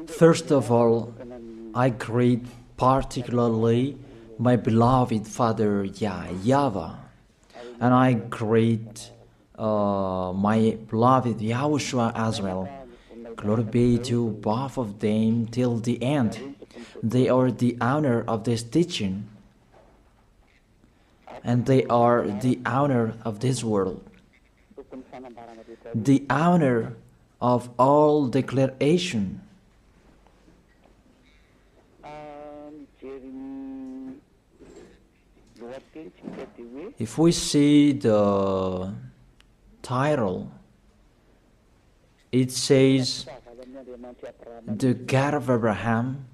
First of all, I greet particularly my beloved Father YAHVAH, and I greet my beloved YAHOSHUA as well. Glory be to both of them till the end. They are the honor of this teaching, and they are the honor of this world, the honor of all declaration. If we see the title, it says the God of Abraham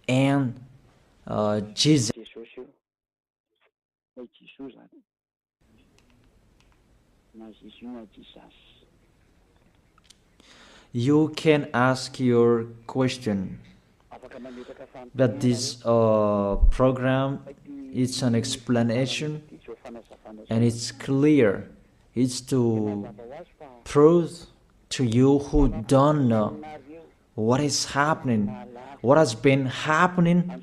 and Jesus. You can ask your question, but this program, it's an explanation, and it's clear. It's to prove to you who don't know what is happening, what has been happening.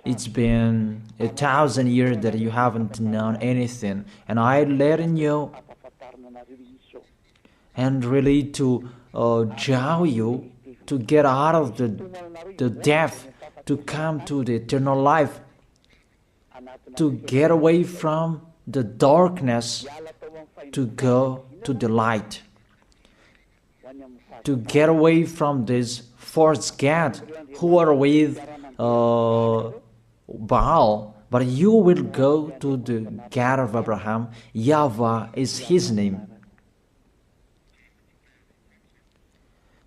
It's been 1,000 years that you haven't known anything, and I'm letting you, and really to draw you to get out of the death, to come to the eternal life, to get away from the darkness, to go to the light, to get away from this false god who are with Baal, but you will go to the God of Abraham. YAHVAH is his name.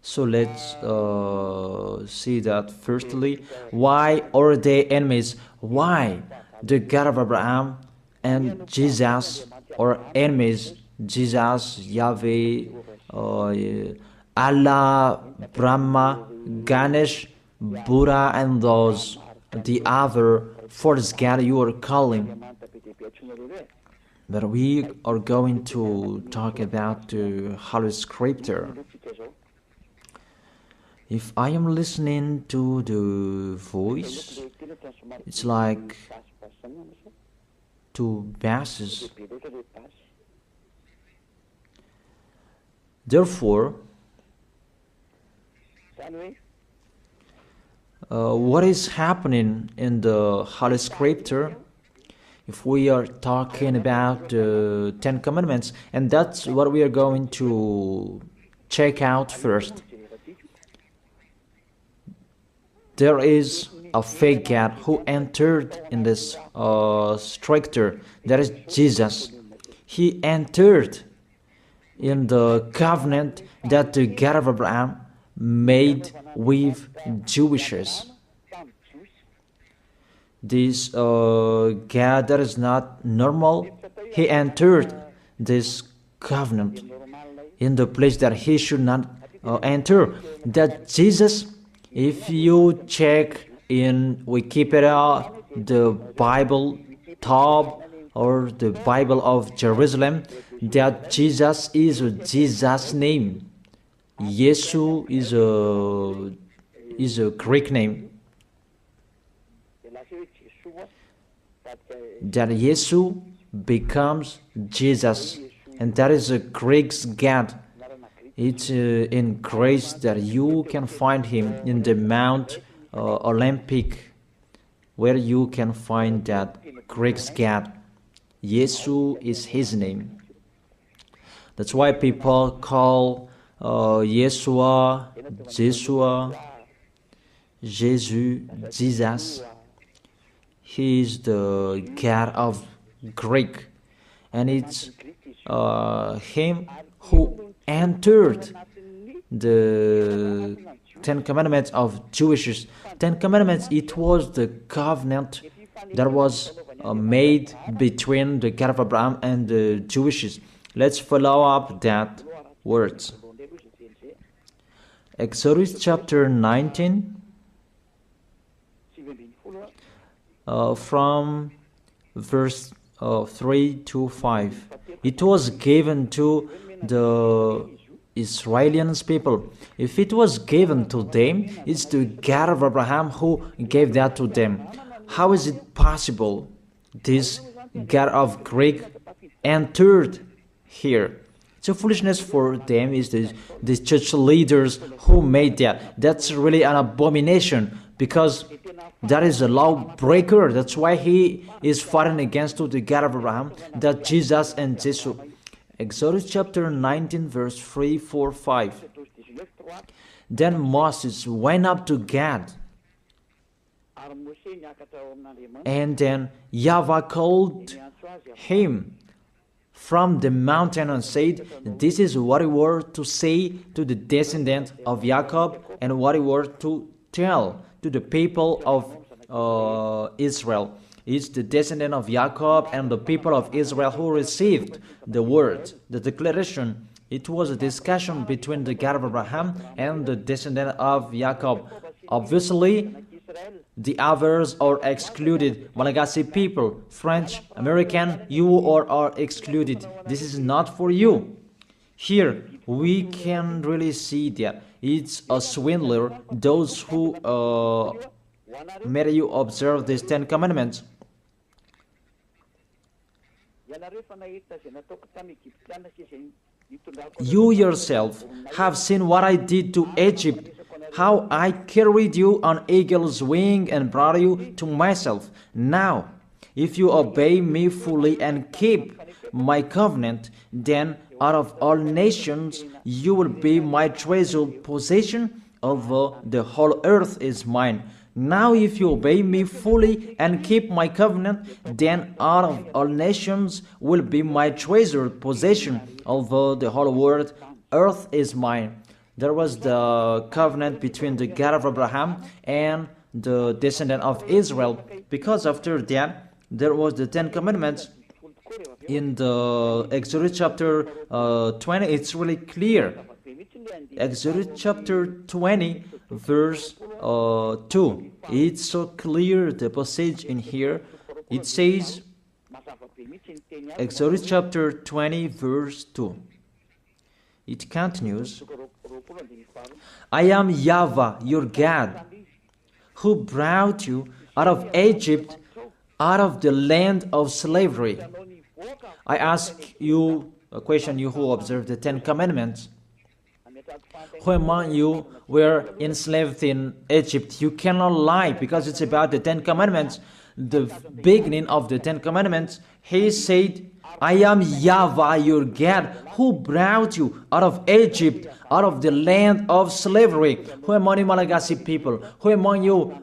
So let's see that firstly. Why are they enemies? Why the God of Abraham and Jesus are enemies? Jesus, Yahweh, Allah, Brahma, Ganesh, Buddha, and those, the other false god you are calling. But we are going to talk about the Holy Scripture. If I am listening to the voice, it's like two basses. Therefore, what is happening in the Holy Scripture? If we are talking about the 10 Commandments, and that's what we are going to check out first. There is a fake God who entered in this structure. That is Jesus. He entered in the covenant that the God of Abraham made with Jewishes. This God that is not normal, he entered this covenant in the place that he should not enter. That Jesus, if you check in Wikipedia, the Bible top or the Bible of Jerusalem, that Jesus is Jesus' name. Yesu is a Greek name. That Yesu becomes Jesus, and that is a Greek God. It's in grace that you can find him in the Mount Olympic, where you can find that Greek God. Yesu is his name. That's why people call Yeshua, Jeshua, Jesus, Jesus. He is the God of Greek, and it's him who entered the 10 Commandments of Jewish. 10 Commandments, it was the covenant that was made between the God of Abraham and the Jewishes. Let's follow up that words. Exodus chapter 19, from verse 3 to 5. It was given to the Israelians people. If it was given to them, it's the God of Abraham who gave that to them. How is it possible this God of Greek entered here? It's a foolishness for them. Is the church leaders who made that. That's really an abomination, because that is a lawbreaker. That's why he is fighting against the God of Abraham, that Jesus and Jesus. Exodus chapter 19 verse 3, 4, 5. Then Moses went up to Gad, and then YAHVAH called him from the mountain and said, "This is what you were to say to the descendant of Jacob, and what you were to tell to the people of Israel." It's the descendant of Jacob and the people of Israel who received the word, the declaration. It was a discussion between the God of Abraham and the descendant of Jacob. Obviously, the others are excluded. Malagasy people, French, American, you are excluded. This is not for you. Here, we can really see that it's a swindler, those who made you observe these 10 commandments. You yourself have seen what I did to Egypt, how I carried you on eagle's wing and brought you to myself. Now, if you obey me fully and keep my covenant, then out of all nations you will be my treasured possession, although the whole earth is mine. Now if you obey me fully and keep my covenant, then out of all nations will be my treasured possession, although the whole world, earth is mine. There was the covenant between the God of Abraham and the descendant of Israel, because after that there was the 10 commandments. In the Exodus chapter 20, it's really clear. Exodus chapter 20 verse 2. It's so clear, the passage in here. It says, Exodus chapter 20 verse 2. It continues, "I am YAHVAH, your God, who brought you out of Egypt, out of the land of slavery." I ask you a question, you who observe the 10 commandments. Who among you were enslaved in Egypt? You cannot lie, because it's about the 10 commandments. The beginning of the 10 commandments, he said, "I am YAHVAH, your God, who brought you out of Egypt, out of the land of slavery." Who among you Malagasy people? Who among you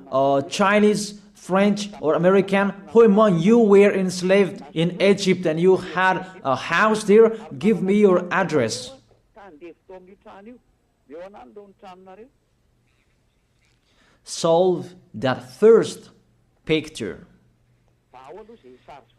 Chinese, French, or American? Who among you were enslaved in Egypt and you had a house there? Give me your address. Solve that first picture.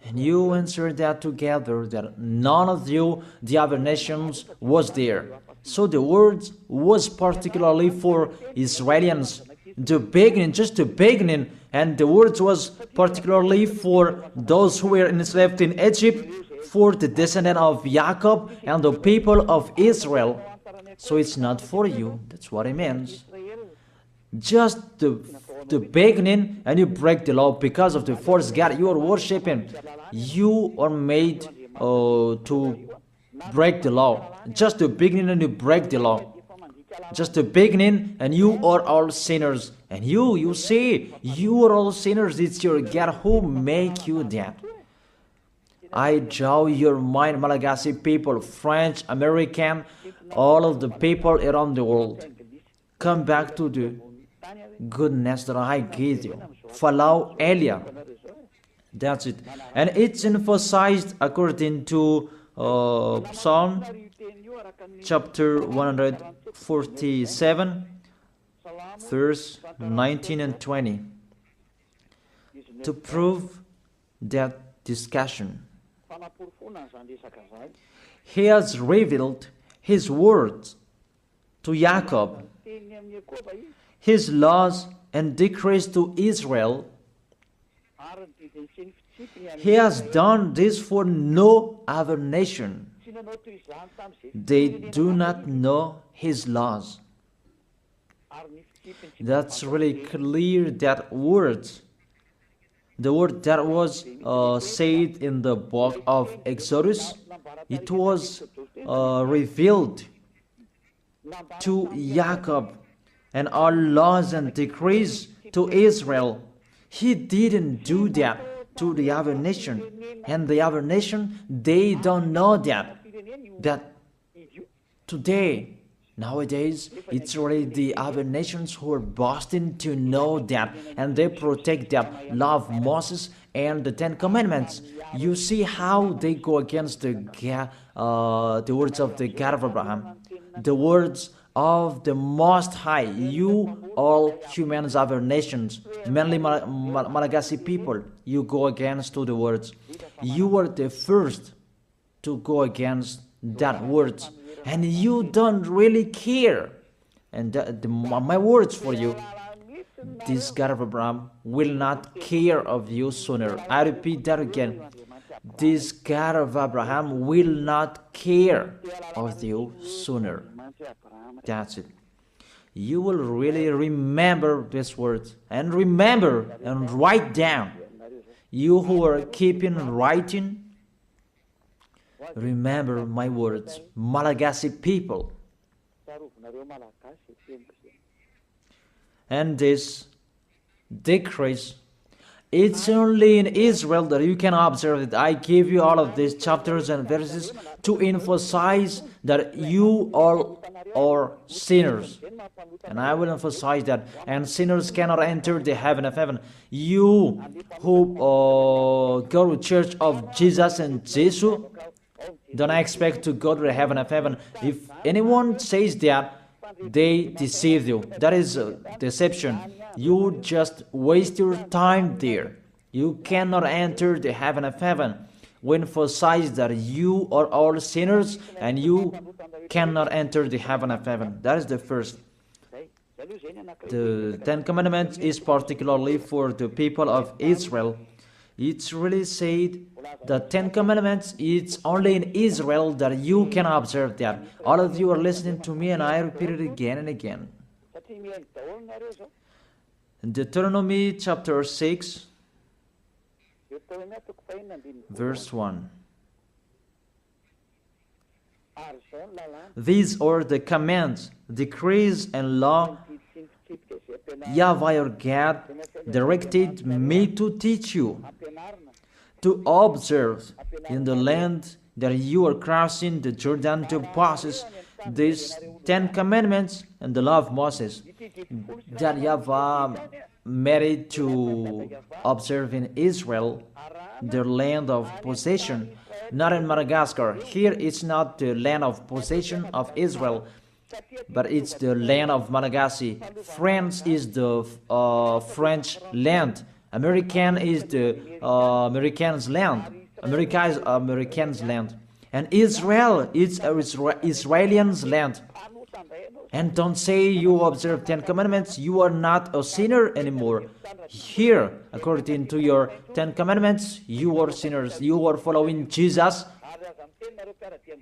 And you answer that together, that none of you, the other nations, was there. So the word was particularly for Israelians. The beginning, just the beginning, and the word was particularly for those who were enslaved in Egypt, for the descendant of Jacob and the people of Israel. So it's not for you. That's what it means. Just the beginning, and you break the law because of the false God you are worshiping. You are made to break the law. Just the beginning, and you break the law. Just the beginning, and you are all sinners. And you see, you are all sinners. It's your God who make you that. I draw your mind, Malagasy people, French, American, all of the people around the world. Come back to the goodness that I give you. Follow Elia. That's it. And it's emphasized according to Psalm chapter 147, verse 19 and 20. To prove that discussion, he has revealed his words to Jacob, his laws and decrees to Israel. He has done this for no other nation. They do not know His laws. That's really clear, that word. The word that was said in the book of Exodus, it was revealed to Jacob, and all laws and decrees to Israel. He didn't do that to the other nation, and the other nation, they don't know that today, nowadays, it's already the other nations who are boasting to know that, and they protect that, love Moses and the Ten Commandments. You see how they go against the words of the God of Abraham, the words of the Most High. You, all humans, other nations, mainly Malagasy people, you go against to the words. You were the first to go against that words, and you don't really care. And my words for you, this God of Abraham will not care of you sooner. I repeat that again. This God of Abraham will not care of you sooner. That's it. You will really remember these words, and remember and write down. You who are keeping writing, remember my words, Malagasy people. And this decrease, it's only in Israel that you can observe it. I give you all of these chapters and verses to emphasize that you all are sinners. And I will emphasize that. And sinners cannot enter the heaven of heaven. You who go to church of Jesus and Jesus, don't expect to go to the heaven of heaven. If anyone says that, they deceive you. That is deception. You just waste your time there. You cannot enter the heaven of heaven. We emphasize that you are all sinners and you cannot enter the heaven of heaven. That is the first. The Ten Commandments is particularly for the people of Israel. It's really said the Ten Commandments, it's only in Israel that you can observe that. All of you are listening to me, and I repeat it again and again. Deuteronomy chapter 6, verse 1. These are the commands, decrees, and law YAHVAH your God directed me to teach you, to observe in the land that you are crossing the Jordan to possess these 10 commandments and the law of Moses, that YAHVAH made it to observe in Israel, their land of possession, not in Madagascar. Here it's not the land of possession of Israel, but it's the land of Malagasy. France is the French land. American is the American's land. America is American's land. And Israel is Israelians' land. And don't say you observe 10 commandments, you are not a sinner anymore. Here, according to your 10 commandments, you are sinners. You are following Jesus.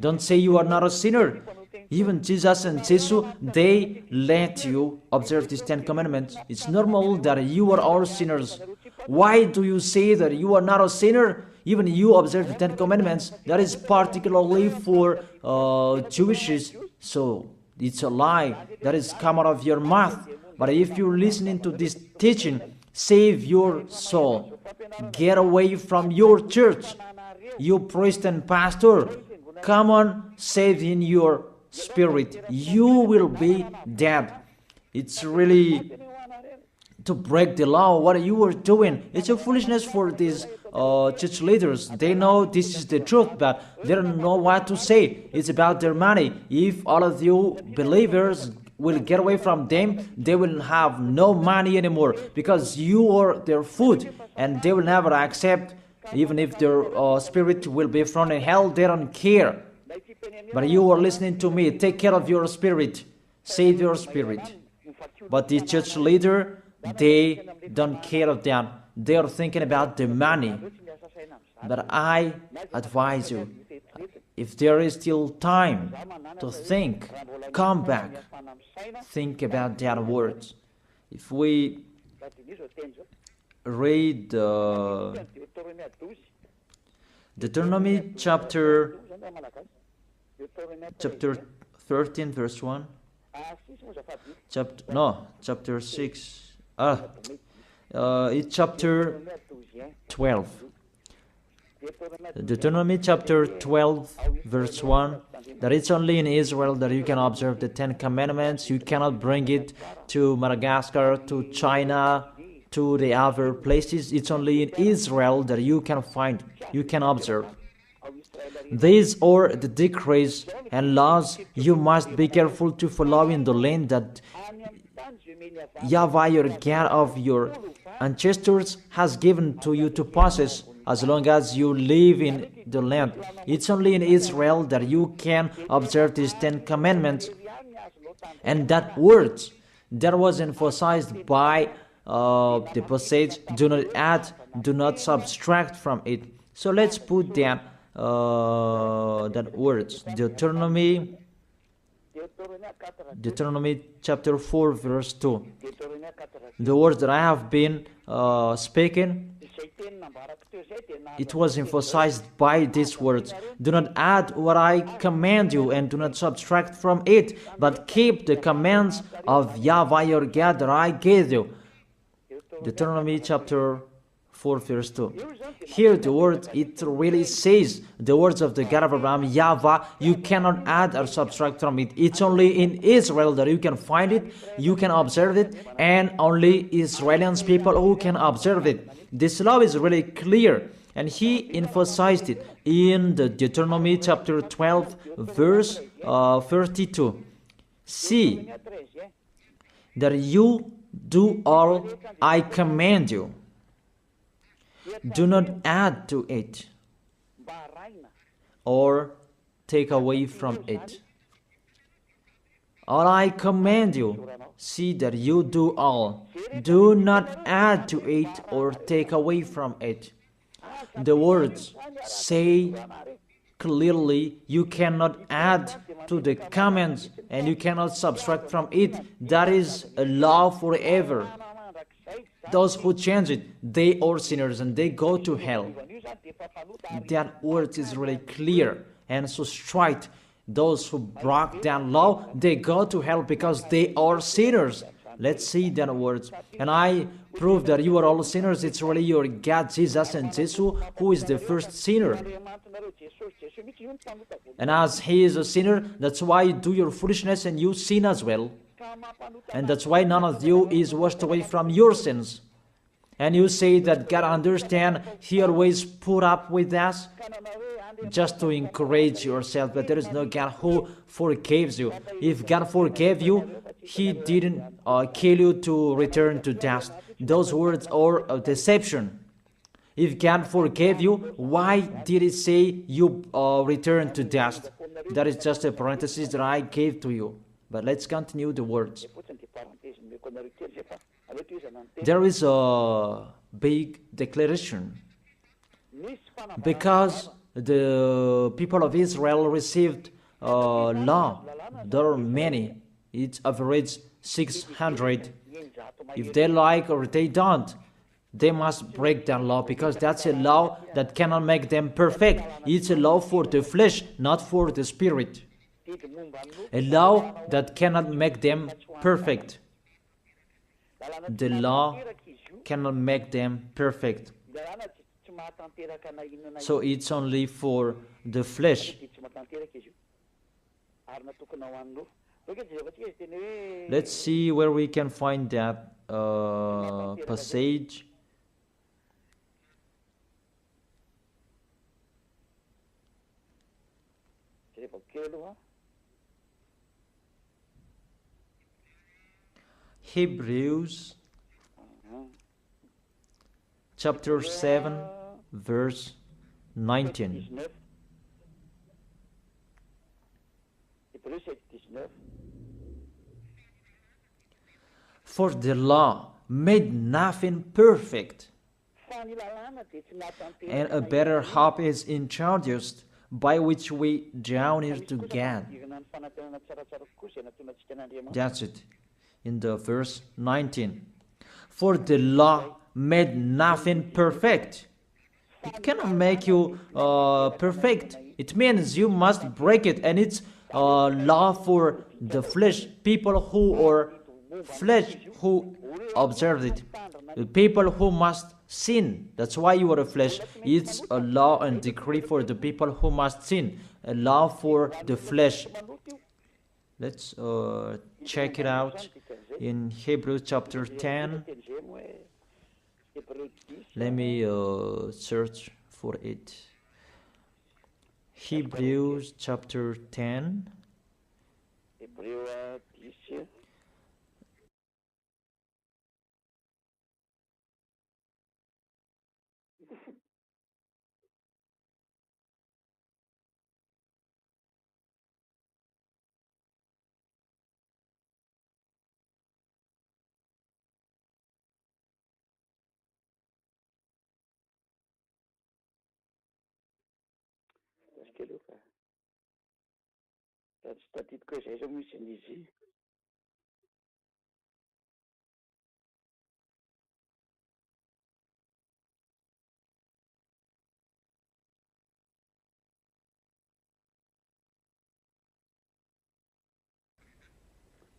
Don't say you are not a sinner. Even Jesus and Jesus, they let you observe these 10 commandments. It's normal that you are all sinners. Why do you say that you are not a sinner? Even you observe the 10 commandments. That is particularly for Jewishes. So it's a lie that is come out of your mouth. But if you're listening to this teaching, save your soul. Get away from your church. You priest and pastor, come on, save in your spirit. You will be dead. It's really to break the law. What you are doing, it's a foolishness for these church leaders. They know this is the truth, but they don't know what to say. It's about their money. If all of you believers will get away from them, they will have no money anymore, because you are their food, and they will never accept. Even if their spirit will be thrown in hell, they don't care. But you are listening to me. Take care of your spirit. Save your spirit. But the church leader, they don't care of that. They are thinking about the money. But I advise you, If there is still time to think, come back, think about that words. If we read Deuteronomy chapter 13 verse 1, chapter 6, it's chapter 12. Deuteronomy chapter 12 verse 1, that it's only in Israel that you can observe the 10 commandments. You cannot bring it to Madagascar, to China, to the other places. It's only in Israel that you can find, you can observe. These are the decrees and laws you must be careful to follow in the land that YAHVAH, your God of your ancestors, has given to you to possess as long as you live in the land. It's only in Israel that you can observe these 10 commandments. And that word that was emphasized by the passage, do not add, do not subtract from it. So let's put that words, Deuteronomy chapter 4 verse 2. The words that I have been speaking, it was emphasized by these words. Do not add what I command you, and do not subtract from it, but keep the commands of YAHVAH your God that I gave you. Deuteronomy chapter 4 verse 2. Here the word, it really says the words of the God of Abraham, YAHVAH, you cannot add or subtract from it. It's only in Israel that you can find it, you can observe it, and only Israelians people who can observe it. This law is really clear, and he emphasized it in the Deuteronomy chapter 12 verse 32. See that you do all I command you. Do not add to it or take away from it. All I command you, see that you do all. Do not add to it or take away from it. The words say clearly you cannot add to the commands and you cannot subtract from it. That is a law forever. Those who change it, they are sinners and they go to hell. That word is really clear and so straight. Those who broke that law, they go to hell because they are sinners. Let's see that words. And I prove that you are all sinners. It's really your God, Jesus and Jesus, who is the first sinner. And as he is a sinner, that's why you do your foolishness and you sin as well. And that's why none of you is washed away from your sins. And you say that God understands, he always put up with us, just to encourage yourself, but there is no God who forgives you. If God forgave you, he didn't kill you to return to dust. Those words are a deception. If God forgave you, why did he say you return to dust? That is just a parenthesis that I gave to you. But let's continue the words. There is a big declaration. Because the people of Israel received law, there are many. It's average 600. If they like or they don't, they must break that law, because that's a law that cannot make them perfect. It's a law for the flesh, not for the spirit. A law that cannot make them perfect. The law cannot make them perfect. So it's only for the flesh. Let's see where we can find that passage. Hebrews chapter 7 verse 19. For the law made nothing perfect, and a better hope is introduced by which we draw near to God. That's it. In the verse 19. For the law made nothing perfect. It cannot make you perfect. It means you must break it, and it's law for the flesh, people who are flesh who observe it, the people who must sin. That's why you are a flesh. It's a law and decree for the people who must sin, a law for the flesh. Let's check it out in Hebrews chapter 10. Let me search for it. Hebrews chapter 10.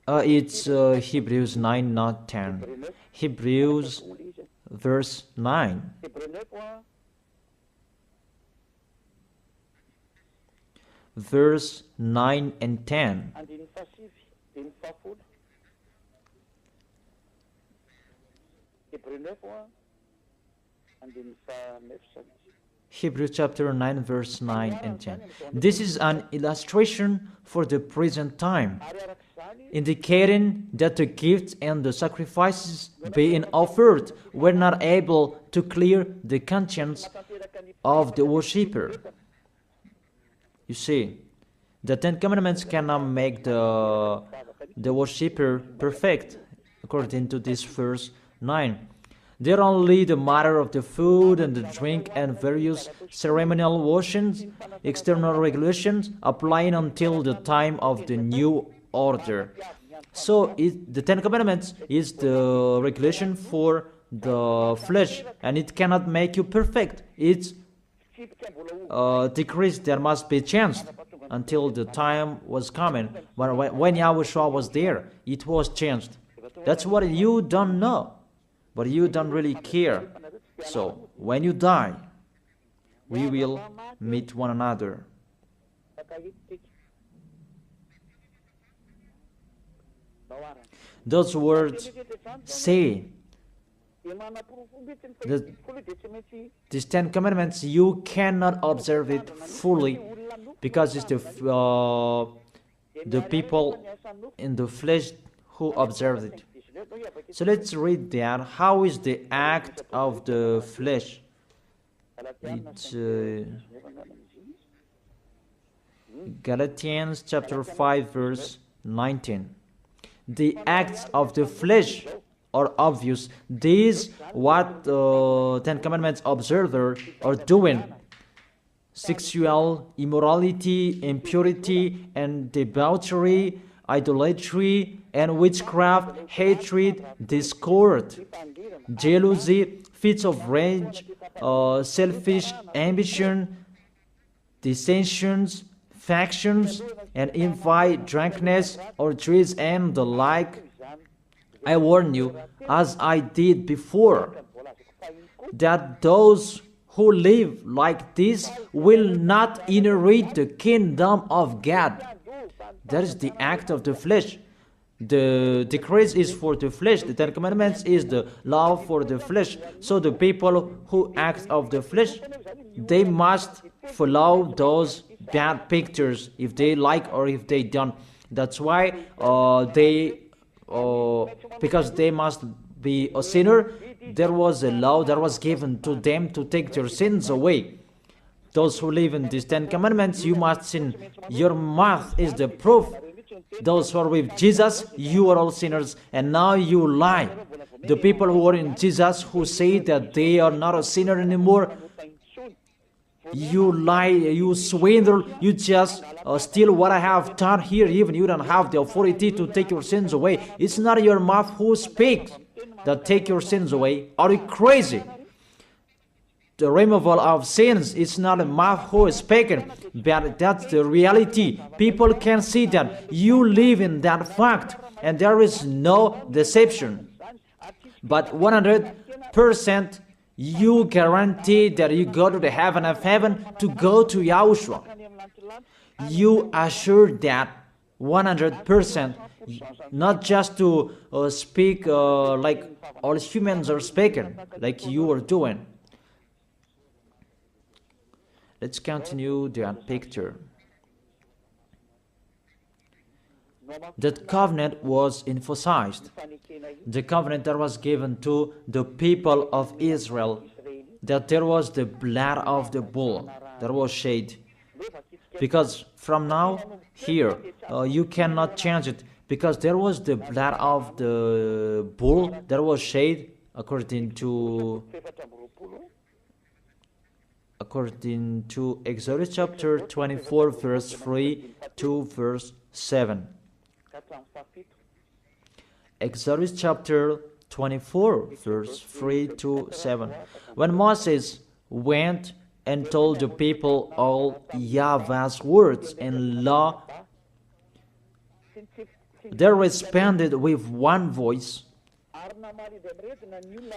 It's Hebrews 9, not 10. Hebrews verse 9. Verse 9 and 10. Hebrews chapter 9, verse 9 and 10. This is an illustration for the present time, indicating that the gifts and the sacrifices being offered were not able to clear the conscience of the worshipper. You see, the Ten Commandments cannot make the worshipper perfect, according to this verse 9. They're only the matter of the food and the drink and various ceremonial washings, external regulations applying until the time of the new order. So the Ten Commandments is the regulation for the flesh, and it cannot make you perfect. It's decrease that must be changed until the time was coming. But when YAHVAH was there, it was changed. That's what you don't know, but you don't really care. So when you die, we will meet one another. Those words say that these Ten Commandments, you cannot observe it fully because it's the people in the flesh who observe it. So let's read that. How is the act of the flesh? It's Galatians chapter 5 verse 19. The acts of the flesh are obvious. These what Ten Commandments observers are doing: sexual immorality, impurity, and debauchery, idolatry, and witchcraft, hatred, discord, jealousy, fits of rage, selfish ambition, dissensions, factions, and envy, drunkenness, orgies, and the like. I warn you, as I did before, that those who live like this will not inherit the kingdom of God. That is the act of the flesh. The decrease is for the flesh. The Ten Commandments is the law for the flesh. So the people who act of the flesh, they must follow those bad pictures if they like or if they don't. That's why because they must be a sinner, there was a law that was given to them to take their sins away. Those who live in these Ten Commandments, you must sin. Your mouth is the proof. Those who are with Jesus, you are all sinners, and now you lie. The people who are in Jesus, who say that they are not a sinner anymore, You lie, you swindle, you just steal what I have done here. Even you don't have the authority to take your sins away. It's not your mouth who speaks that take your sins away. Are you crazy? The removal of sins, it's not a mouth who is speaking, but that's the reality. People can see that you live in that fact, and there is no deception. But 100%, you guarantee that you go to the heaven of heaven to go to Yahushua. You assure that 100%, not just to speak like all humans are speaking, like you are doing. Let's continue that picture. That covenant was emphasized. The covenant that was given to the people of Israel, that there was the blood of the bull that was shed. Because from now, here, you cannot change it, because there was the blood of the bull that was shed according to Exodus chapter 24, verse 3 to verse 7. Exodus chapter 24, verse 3 to 7. When Moses went and told the people all YAHVAH's words and law, they responded with one voice.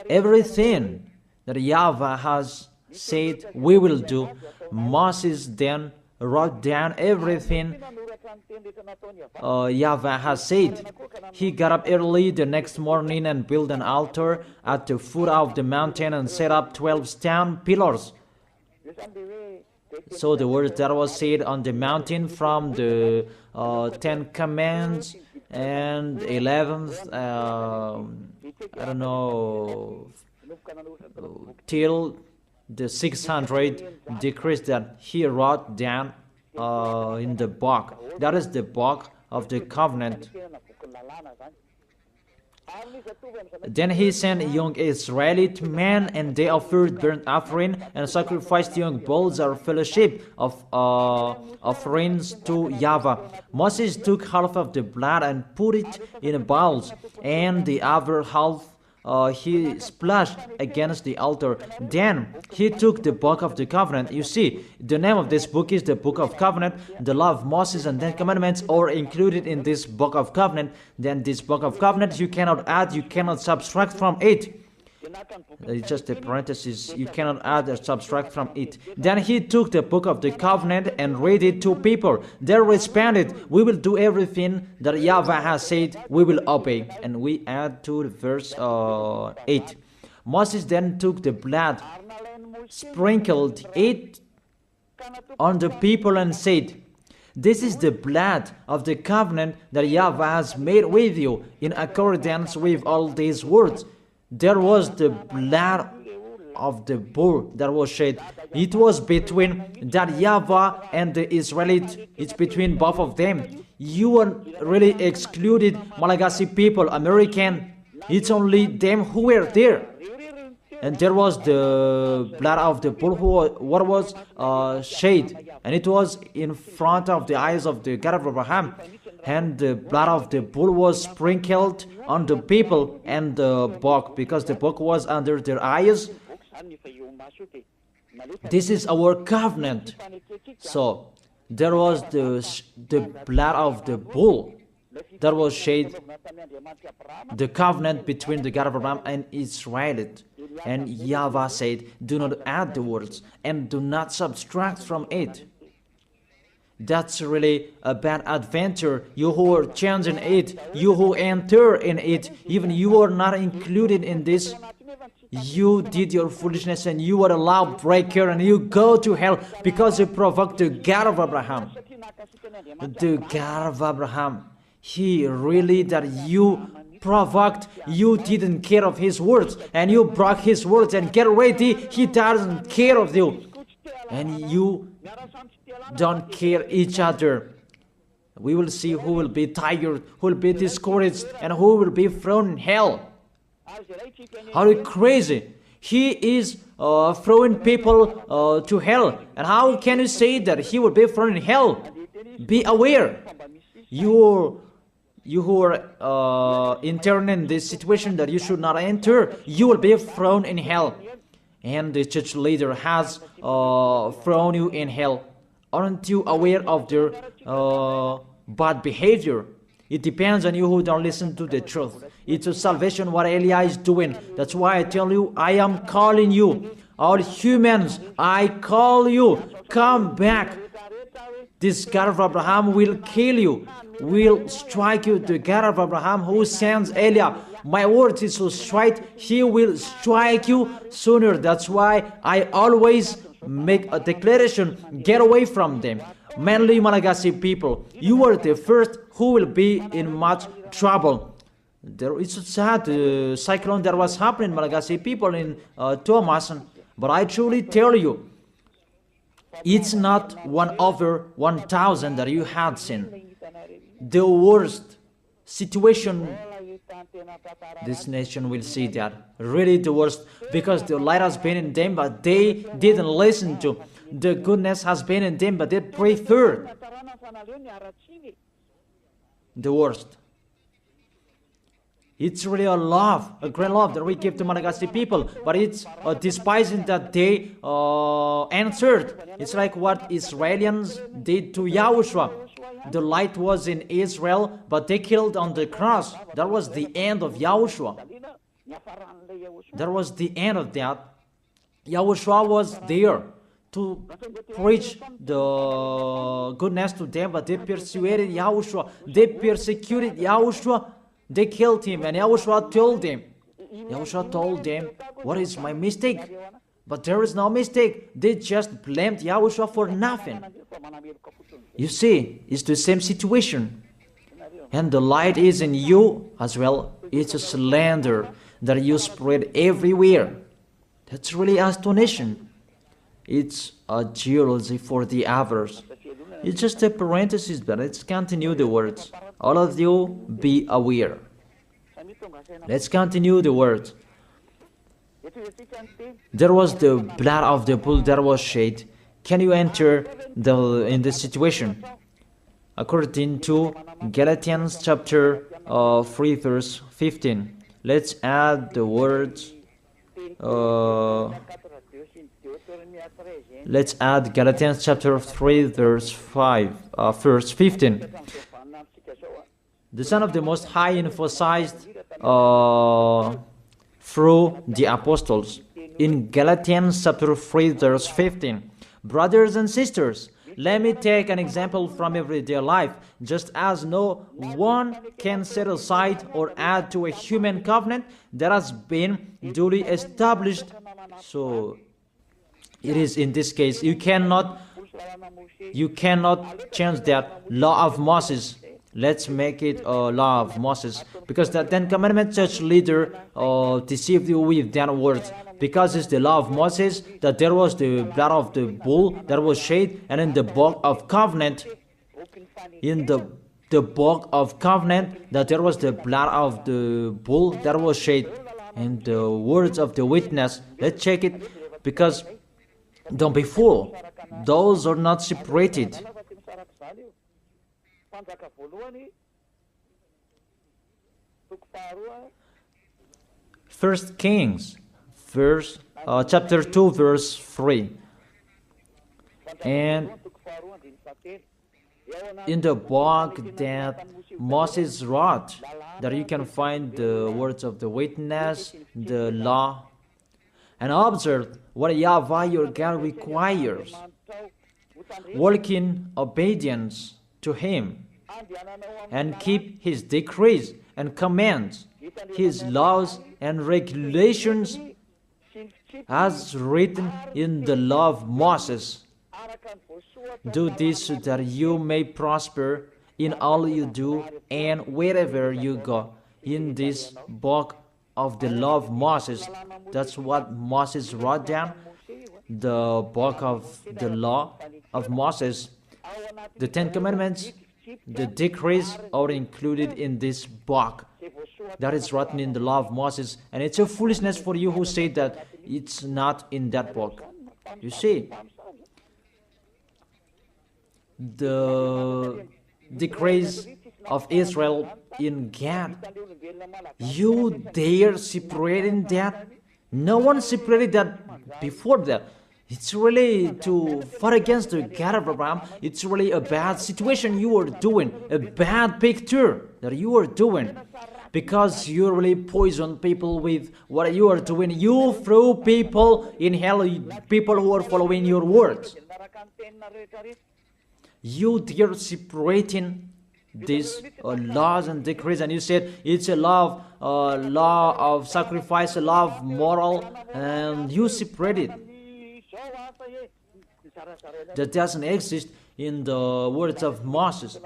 Everything that YAHVAH has said we will do. Moses then wrote down everything YAHVAH has said. He got up early the next morning and built an altar at the foot of the mountain and set up 12 stone pillars. So the words that was said on the mountain from the 10 Commandments and 11th, I don't know, till the 600 decrees that he wrote down in the book. That is the book of the covenant. Then he sent young Israelite men, and they offered burnt offering and sacrificed young bulls or fellowship of offerings to YAHVAH. Moses took half of the blood and put it in bowls, and the other half he splashed against the altar. Then he took the book of the covenant. You see, the name of this book is the book of covenant. The law of Moses and 10 commandments are included in this book of covenant. Then this book of covenant, you cannot add, you cannot subtract from it. It's just a parenthesis. You cannot add or subtract from it. Then he took the book of the covenant and read it to people. They responded, we will do everything that YAHVAH has said, we will obey. And we add to the verse 8. Moses then took the blood, sprinkled it on the people and said, this is the blood of the covenant that YAHVAH has made with you in accordance with all these words. There was the blood of the bull that was shed. It was between that YAHVAH and the Israelite. It's between both of them. You are really excluded Malagasy people, American. It's only them who were there. And there was the blood of the bull what was shed. And it was in front of the eyes of the God of Abraham. And the blood of the bull was sprinkled on the people and the book, because the book was under their eyes. This is our covenant. So there was the blood of the bull that was shed, the covenant between the God of Abraham and Israel. And YAHVAH said, do not add the words and do not subtract from it. That's really a bad adventure. You who are changing it, you who enter in it, even you are not included in this. You did your foolishness and you are a lawbreaker and you go to hell because you provoked the God of Abraham. The God of Abraham, he really that you provoked, you didn't care of his words and you broke his words, and get ready, he doesn't care of you. And you don't care each other. We will see who will be tired, who will be discouraged, and who will be thrown in hell. How crazy! He is throwing people to hell. And how can you say that he will be thrown in hell? Be aware. You who are entering in this situation that you should not enter, you will be thrown in hell. And the church leader has thrown you in hell. Aren't you aware of their bad behavior? It depends on you who don't listen to the truth. It's a salvation what Elia is doing. That's why I tell you, I am calling you. All humans, I call you. Come back. This God of Abraham will kill you, will strike you. The God of Abraham who sends Elia, my word is so straight, he will strike you sooner. That's why I always make a declaration, get away from them. Mainly Malagasy people, you are the first who will be in much trouble. It's a sad cyclone that was happening in Malagasy people in Thomas, but I truly tell you, it's not 1 over 1,000 that you had seen. The worst situation, this nation will see that. Really the worst, because the light has been in them, but they didn't listen to. The goodness has been in them, but they preferred the worst. It's really a love, a great love that we give to Malagasy people, but it's despising that they answered. It's like what Israelis did to YAHOSHUA. The light was in Israel, but they killed on the cross. That was the end of YAHOSHUA. That was the end of that. YAHOSHUA was there to preach the goodness to them, but they persuaded YAHOSHUA. They persecuted YAHOSHUA. They killed him, and YAHOSHUA told them, what is my mistake? But there is no mistake. They just blamed YAHOSHUA for nothing. You see, it's the same situation. And the light is in you as well. It's a slander that you spread everywhere. That's really astonishing. It's a jealousy for the others. It's just a parenthesis, but let's continue the words. All of you, be aware. Let's continue the words. There was the blood of the bull that was shed. Can you enter in this situation? According to Galatians chapter 3 verse 15. Let's add the words. Let's add Galatians chapter 3 verse 15. The Son of the Most High emphasized through the apostles. In Galatians chapter 3 verse 15. Brothers and sisters, let me take an example from everyday life. Just as no one can set aside or add to a human covenant that has been duly established, so it is in this case, you cannot change that law of Moses. Let's make it a law of Moses, because the Ten Commandment church leader deceived you with that words. Because it's the law of Moses that there was the blood of the bull that was shed, and in the book of covenant, the book of covenant, that there was the blood of the bull that was shed, and the words of the witness. Let's check it, because don't be fooled. Those are not separated. First Kings, chapter 2, verse 3. And in the book that Moses wrote, that you can find the words of the witness, the law, and observe what YAHVAH your God requires. Walk in obedience to Him, and keep His decrees and commands, His laws and regulations, as written in the law of Moses. Do this so that you may prosper in all you do and wherever you go. In this book of the law of Moses, that's what Moses wrote down, the book of the law of Moses. The Ten Commandments, the decrees are included in this book. that is written in the law of Moses, and it's a foolishness for you who say that it's not in that book. You see, the decrees of Israel in Gad, you dare separating that? No one separated that before that. It's really to fight against the God of Abraham. It's really a bad situation you are doing, a bad picture that you are doing, because you really poison people with what you are doing. You throw people in hell, people who are following your words. You dare separating these laws and decrees, and you said it's a law of sacrifice, a law of moral, and you separate it. That doesn't exist in the words of Moses.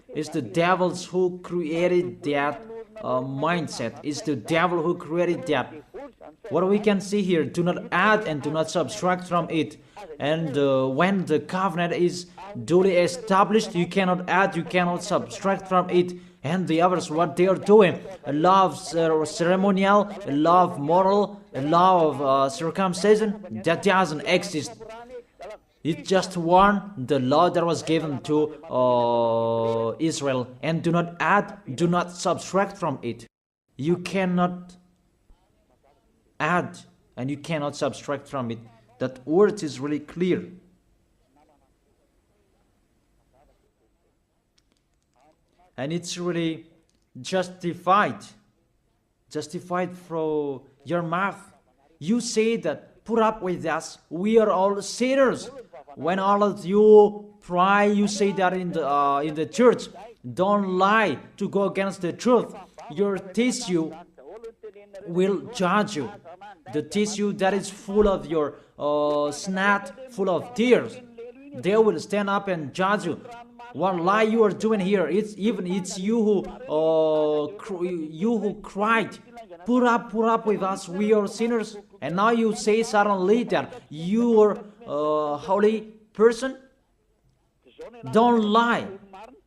It's the devils who created that mindset. It's the devil who created that. What we can see here, do not add and do not subtract from it. And when the covenant is duly established, you cannot add, you cannot subtract from it. And the others, what they are doing, a law of ceremonial, a law of moral, a law of circumcision, that doesn't exist. It's just one, the law that was given to Israel. And do not add, do not subtract from it. You cannot add and you cannot subtract from it. That word is really clear. And it's really justified from your mouth. You say that, put up with us, we are all sinners. When all of you pray, you say that in the church. Don't lie to go against the truth. Your tissue will judge you. The tissue that is full of your snot, full of tears, they will stand up and judge you. What lie you are doing here? It's you who cried, put up with us, we are sinners, and now you say suddenly that you are a holy person. Don't lie.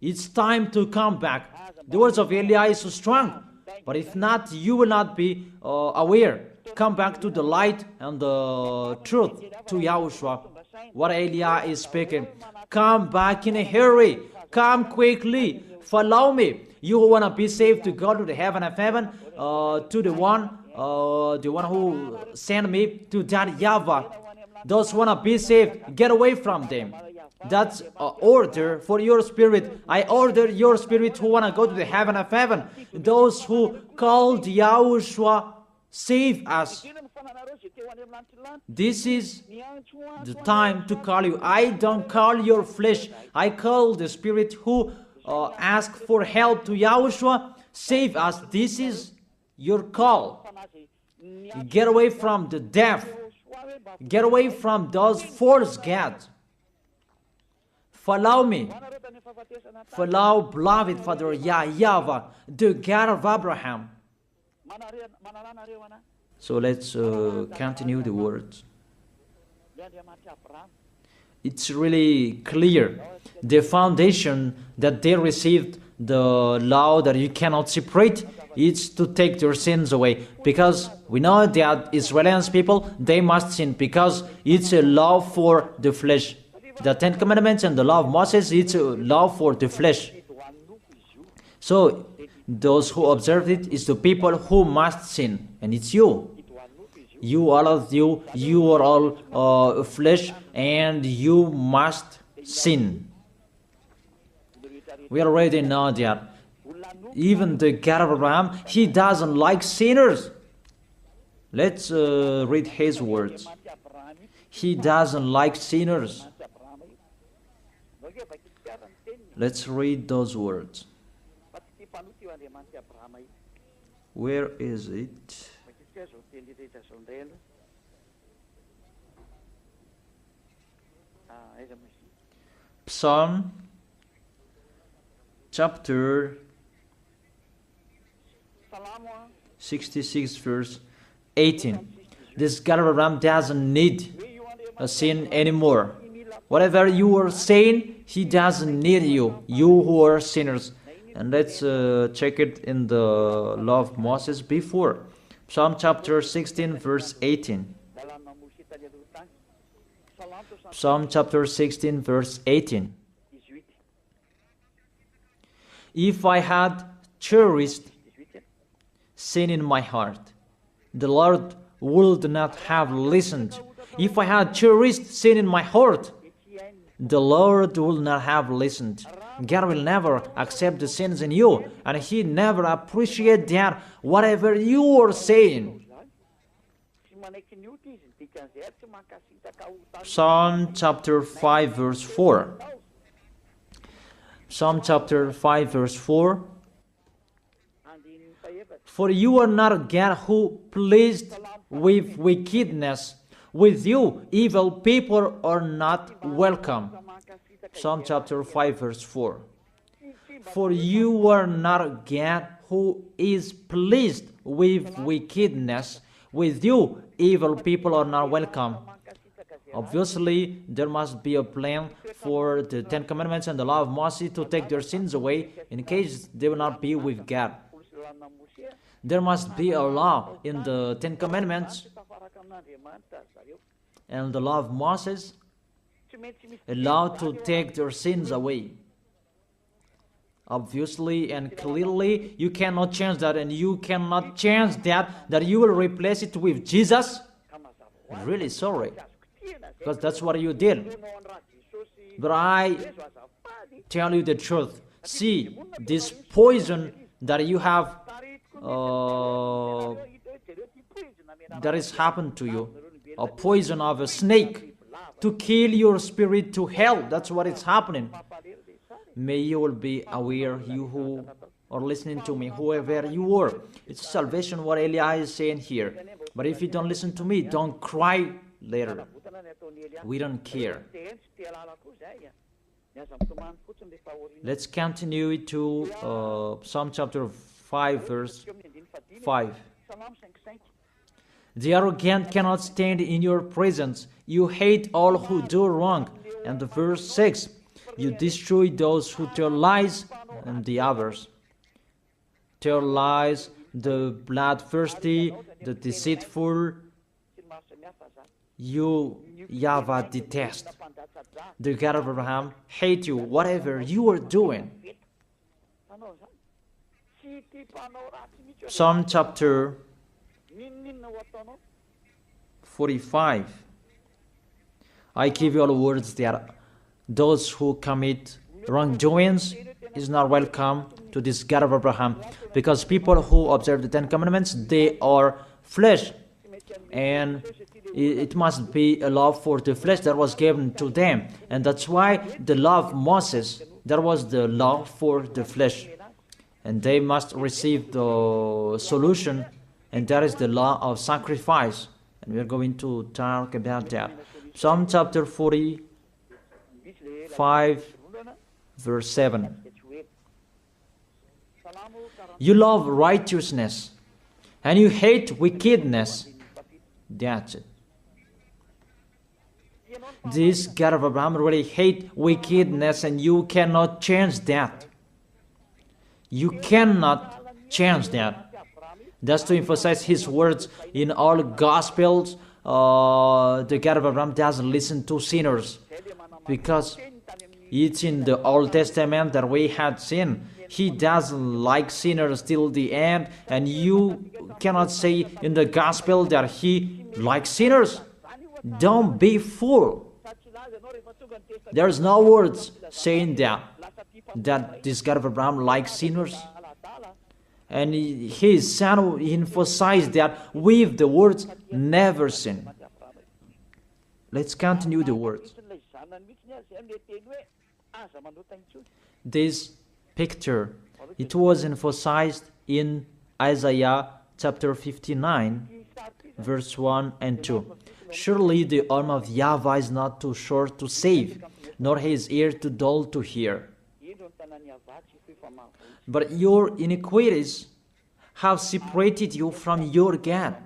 It's time to come back. The words of Eli is so strong, but if not, you will not be aware. Come back to the light and the truth, to Yahushua. What Eli is speaking. Come back in a hurry. Come quickly. Follow me. You who want to be saved, to go to the heaven of heaven, to the one who sent me, to that YAHVAH. Those who want to be saved, get away from them. That's an order for your spirit. I order your spirit who want to go to the heaven of heaven. Those who called Yahushua, save us. This is the time to call you. I don't call your flesh. I call the spirit who ask for help to Yahushua. Save us. This is your call. Get away from the deaf. Get away from those false gods. Follow me. Follow beloved Father YAHVAH, the God of Abraham. So let's continue the words. It's really clear. The foundation that they received, the law that you cannot separate, is to take their sins away. Because we know that Israeli people, they must sin because it's a law for the flesh. The Ten Commandments and the law of Moses, it's a law for the flesh. So those who observe it is the people who must sin, and it's you. You, all of you, you are all flesh, and you must sin. We already know that. Even the God of Abraham, he doesn't like sinners. Let's read his words. He doesn't like sinners. Let's read those words. Where is it? Psalm chapter 66 verse 18. This God of Abraham doesn't need a sin anymore. Whatever you are saying, he doesn't need you. You who are sinners. And let's check it in the law of Moses before. Psalm chapter 16 verse 18. Psalm chapter 16 verse 18. If I had cherished sin in my heart, the Lord would not have listened. If I had cherished sin in my heart, the Lord will not have listened. God will never accept the sins in you, and He never appreciate that whatever you are saying. Psalm chapter 5 verse 4. Psalm chapter 5 verse 4. For you are not a God who pleased with wickedness. With you, evil people are not welcome. Psalm chapter 5 verse 4. For you are not a God who is pleased with wickedness. With you, evil people are not welcome. Obviously, there must be a plan for the Ten Commandments and the law of Moses to take their sins away in case they will not be with God. There must be a law in the Ten Commandments and the law of Moses, a law to take their sins away. Obviously and clearly, you cannot change that, and you cannot change that you will replace it with Jesus. I'm really sorry, because that's what you did. But I tell you the truth. See, this poison that you have, that has happened to you, a poison of a snake to kill your spirit to hell. That's what is happening. May you will be aware, you who are listening to me, whoever you are. It's salvation what Eli is saying here. But if you don't listen to me, don't cry later. We don't care. Let's continue to Psalm chapter 5 verse 5. The arrogant cannot stand in your presence. You hate all who do wrong. And the verse 6. You destroy those who tell lies, and the others. Tell lies, the bloodthirsty, the deceitful, you, YAHVAH, detest. The God of Abraham hate you, whatever you are doing. Psalm chapter 45. I give you all words that those who commit wrongdoings is not welcome to this God of Abraham, because people who observe the Ten Commandments, they are flesh, and it must be a law for the flesh that was given to them, and that's why the law of Moses, that was the law for the flesh, and they must receive the solution, and that is the law of sacrifice, and we're going to talk about that. Psalm chapter 45 verse 7. You love righteousness and you hate wickedness. That's it. This God of Abraham really hate wickedness, and you cannot change that. You cannot change that. That's to emphasize his words in all Gospels. The God of Abraham doesn't listen to sinners, because it's in the Old Testament that we had seen. He doesn't like sinners till the end, and you cannot say in the Gospel that he likes sinners. Don't be fool. There's no words saying that this God of Abraham likes sinners. And his son emphasized that with the words, never sin. Let's continue the words. This picture, it was emphasized in Isaiah chapter 59, verse 1 and 2. Surely the arm of YAHVAH is not too short to save, nor his ear too dull to hear. But your iniquities have separated you from your God.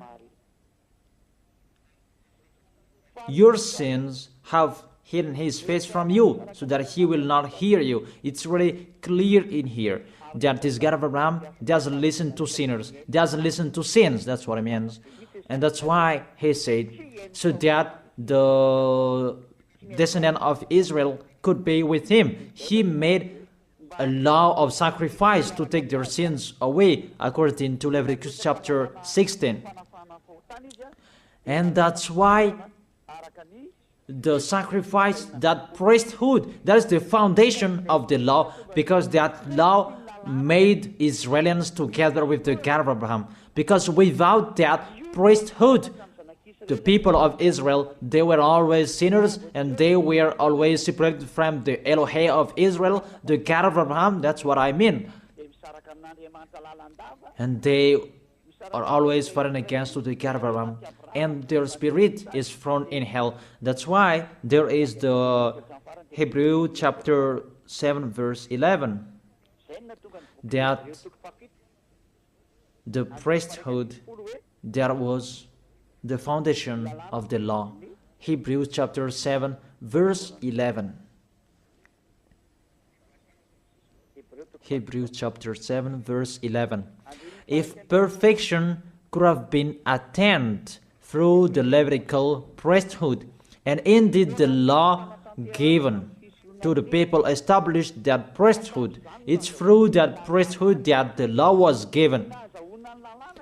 Your sins have hidden his face from you so that he will not hear you. It's really clear in here that this God of Abraham doesn't listen to sinners, doesn't listen to sins. That's what it means. And that's why he said, so that the descendant of Israel could be with him. He made a law of sacrifice to take their sins away, according to Leviticus chapter 16. And that's why the sacrifice, that priesthood, that is the foundation of the law, because that law made Israelians together with the God of Abraham. Because without that priesthood, the people of Israel, they were always sinners, and they were always separated from the Elohim of Israel, the God of Abraham. That's what I mean. And they are always fighting against the God of Abraham, and their spirit is thrown in hell. That's why there is the Hebrew chapter 7 verse 11, that the priesthood, that was the foundation of the law. Hebrews chapter 7 verse 11. Hebrews chapter 7 verse 11. If perfection could have been attained through the Levitical priesthood, and indeed the law given to the people established that priesthood, it's through that priesthood that the law was given.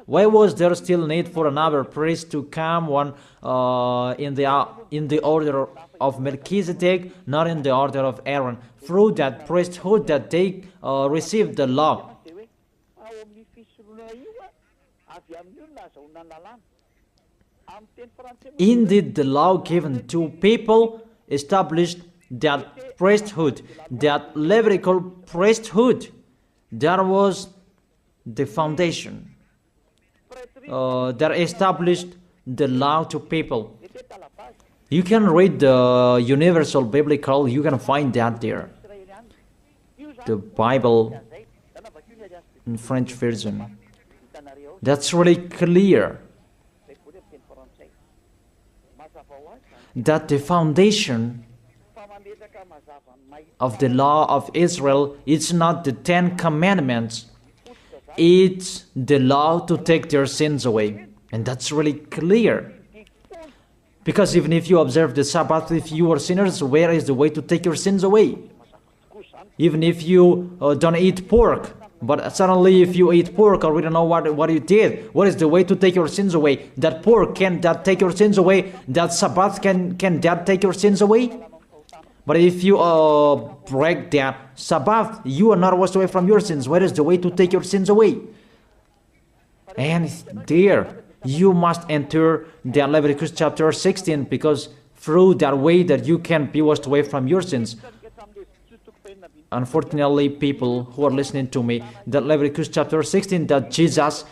Why was there still need for another priest to come, one in the order of Melchizedek, not in the order of Aaron? Through that priesthood that they received the law. Indeed, the law given to people established that priesthood, that Levitical priesthood. That was the foundation that established the law to people. You can read the Universal Biblical, you can find that there. The Bible in French version. That's really clear. That the foundation of the law of Israel, it's not the 10 commandments, it's the law to take their sins away. And that's really clear. Because even if you observe the Sabbath, if you are sinners, where is the way to take your sins away? Even if you don't eat pork, but suddenly if you eat pork, or we don't know what you did, what is the way to take your sins away? That pork, can that take your sins away? That Sabbath, can that take your sins away? But if you break that Sabbath, you are not washed away from your sins. Where is the way to take your sins away? And there, you must enter the Leviticus chapter 16, because through that way that you can be washed away from your sins. Unfortunately, people who are listening to me, that Leviticus chapter 16, that Jesus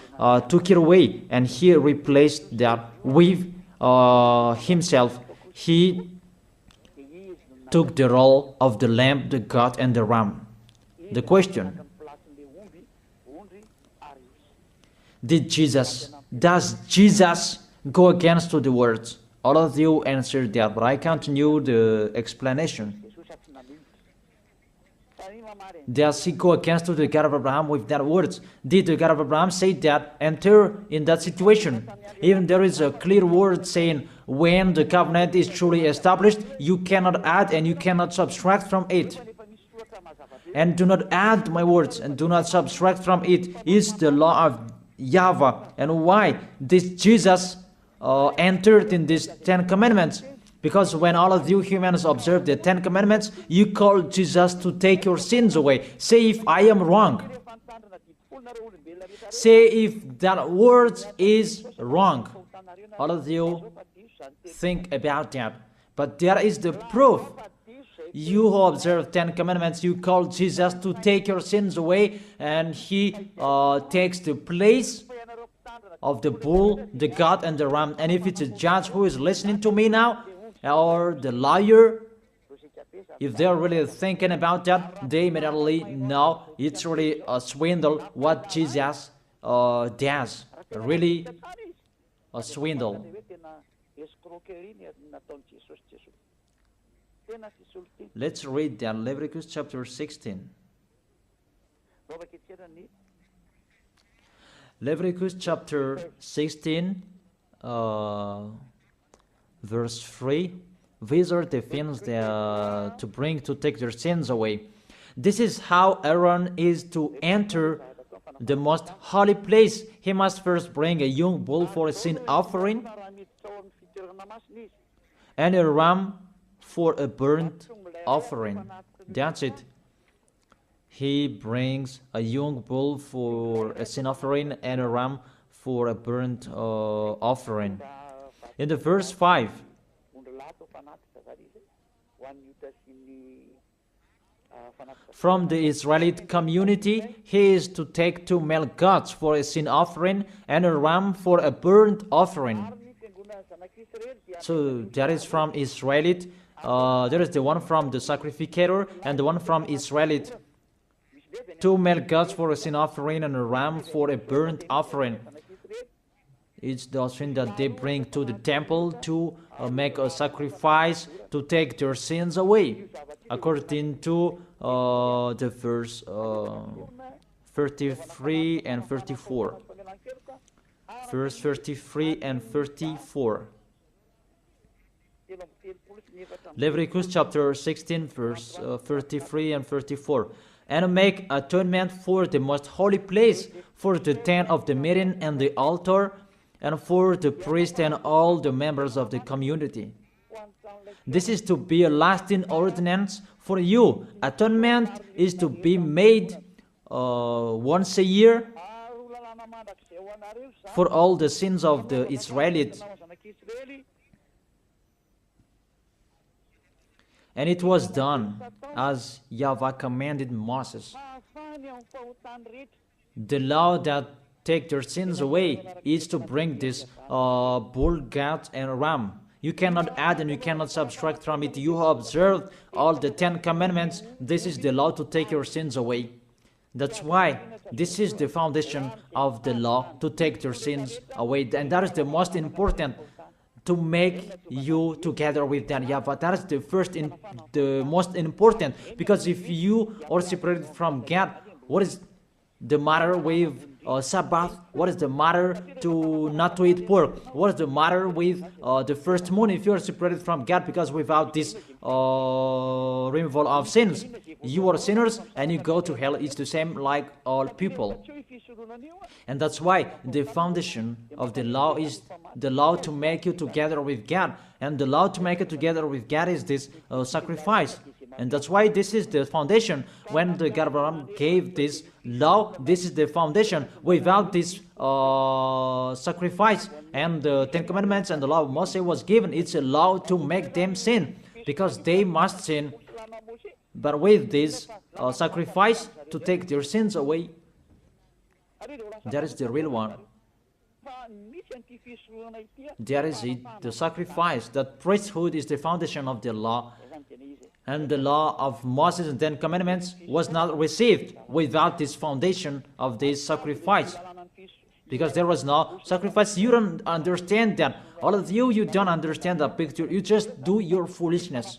took it away, and he replaced that with himself. He took the role of the lamb, the goat, and the ram. The question: does Jesus go against the words? All of you answered that, but I continue the explanation. Does he go against the God of Abraham with that words? Did the God of Abraham say that enter in that situation? Even there is a clear word saying, when the covenant is truly established, you cannot add and you cannot subtract from it. And do not add my words and do not subtract from it is the law of YAHVAH. And why this Jesus entered in these 10 commandments? Because when all of you humans observe the 10 commandments, you call Jesus to take your sins away. Say if I am wrong. Say if that word is wrong. All of you think about that. But there is the proof. You who observe 10 commandments, you call Jesus to take your sins away, and he takes the place of the bull, the goat, and the ram. And if it's a judge who is listening to me now, or the lawyer, if they're really thinking about that, they immediately know it's really a swindle what Jesus does. Really a swindle. Let's read that, Leviticus chapter 16. Leviticus chapter 16, verse 3. These are the things that, to bring to take their sins away. This is how Aaron is to enter the most holy place. He must first bring a young bull for a sin offering and a ram for a burnt offering. That's it. He brings a young bull for a sin offering and a ram for a burnt offering. In the verse 5, from the Israelite community, he is to take 2 male goats for a sin offering and a ram for a burnt offering. So that is from Israelite. There is the one from the sacrificator and the one from Israelite. 2 male goats for a sin offering and a ram for a burnt offering. It's the offering that they bring to the temple to make a sacrifice to take their sins away, according to the verse 33 and 34. Verse 33 and 34. Leviticus chapter 16, verse 33 and 34. And make atonement for the most holy place, for the tent of the meeting and the altar, and for the priest and all the members of the community. This is to be a lasting ordinance for you. Atonement is to be made once a year for all the sins of the Israelites. And it was done as YAHVAH commanded Moses. The law that take their sins away is to bring this bull, goat, and ram. You cannot add and you cannot subtract from it. You have observed all the 10 commandments. This is the law to take your sins away. That's why this is the foundation of the law, to take your sins away. And that is the most important, to make you together with that YAHVAH. That is the most important, because if you are separated from God, what is the matter with Sabbath? What is the matter to not to eat pork? What is the matter with the first moon if you are separated from God? Because without this removal of sins, you are sinners and you go to hell. It's the same like all people. And that's why the foundation of the law is the law to make you together with God. And the law to make it together with God is this sacrifice. And that's why this is the foundation. When the God Abraham gave this law, this is the foundation. Without this sacrifice and the 10 Commandments and the law of Moses was given, it's a law to make them sin, because they must sin. But with this sacrifice to take their sins away, that is the real one. That is it, the sacrifice. That priesthood is the foundation of the law. And the law of Moses and 10 Commandments was not received without this foundation of this sacrifice. Because there was no sacrifice. You don't understand that. All of you, you don't understand that picture. You just do your foolishness.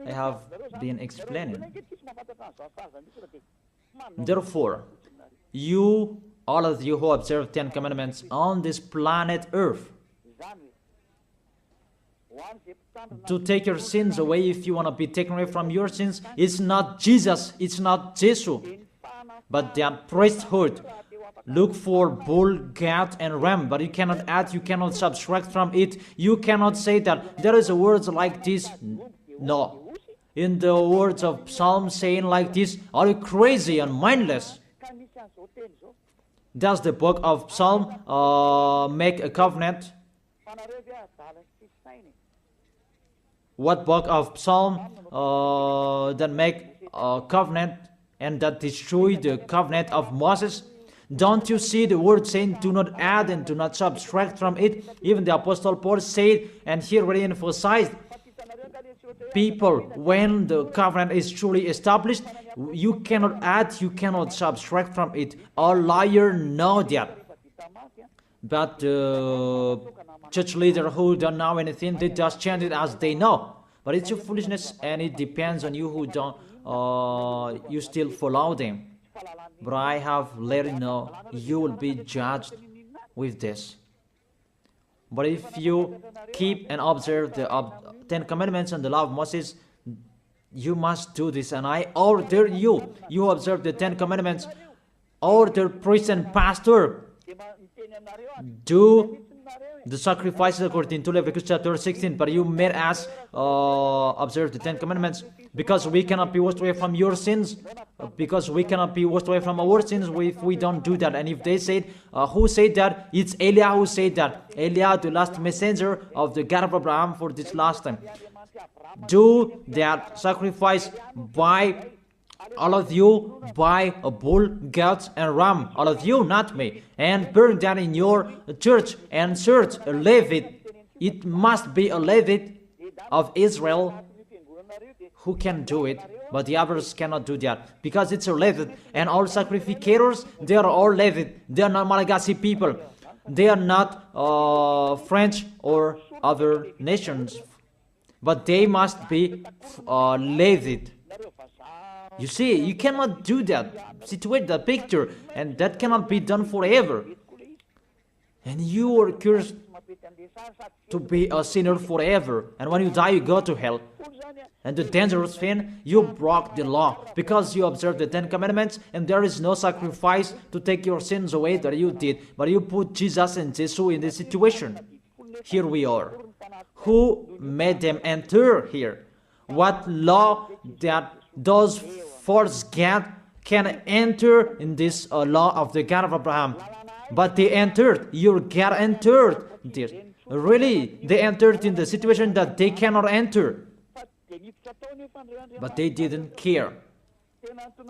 I have been explaining. Therefore, you, all of you who observe 10 Commandments on this planet Earth, to take your sins away, if you want to be taken away from your sins, it's not Jesus, it's not Jesus, but the priesthood. Look for bull, goat, and ram, but you cannot add, you cannot subtract from it. You cannot say that there is a words like this. No. In the words of Psalm saying like this, are you crazy and mindless? Does the book of Psalm make a covenant? What book of Psalm that make a covenant and that destroy the covenant of Moses? Don't you see the word saying, do not add and do not subtract from it? Even the Apostle Paul said, and here really emphasized, people, when the covenant is truly established, you cannot add, you cannot subtract from it. All liars know that. But church leaders who don't know anything, they just chant it as they know. But it's your foolishness, and it depends on you who don't, you still follow them. But I have let you know, you will be judged with this. But if you keep and observe the 10 commandments and the law of Moses, you must do this. And I order you, you observe the 10 commandments, order priest and pastor, do the sacrifices according to Leviticus chapter 16. But you made us observe the 10 commandments, because we cannot be washed away from your sins, because we cannot be washed away from our sins if we don't do that. And if they said, who said that? It's Eliah who said that. Eliah, the last messenger of the God of Abraham for this last time. Do that sacrifice by all of you, by a bull, goats, and ram, all of you, not me, and burn that in your church and search a Levite. It must be a Levite of Israel who can do it, but the others cannot do that, because it's a Levite. And all sacrificators, they are all Levite. They are not Malagasy people. They are not French or other nations, but they must be Levite. You see, you cannot do that, situate the picture, and that cannot be done forever. And you are cursed to be a sinner forever, and when you die, you go to hell. And the dangerous thing, you broke the law, because you observed the 10 commandments, and there is no sacrifice to take your sins away that you did, but you put Jesus and Jesus in this situation. Here we are. Who made them enter here? What law that those false God can enter in this law of the God of Abraham? But they entered. Your God entered there. Really, they entered in the situation that they cannot enter. But they didn't care.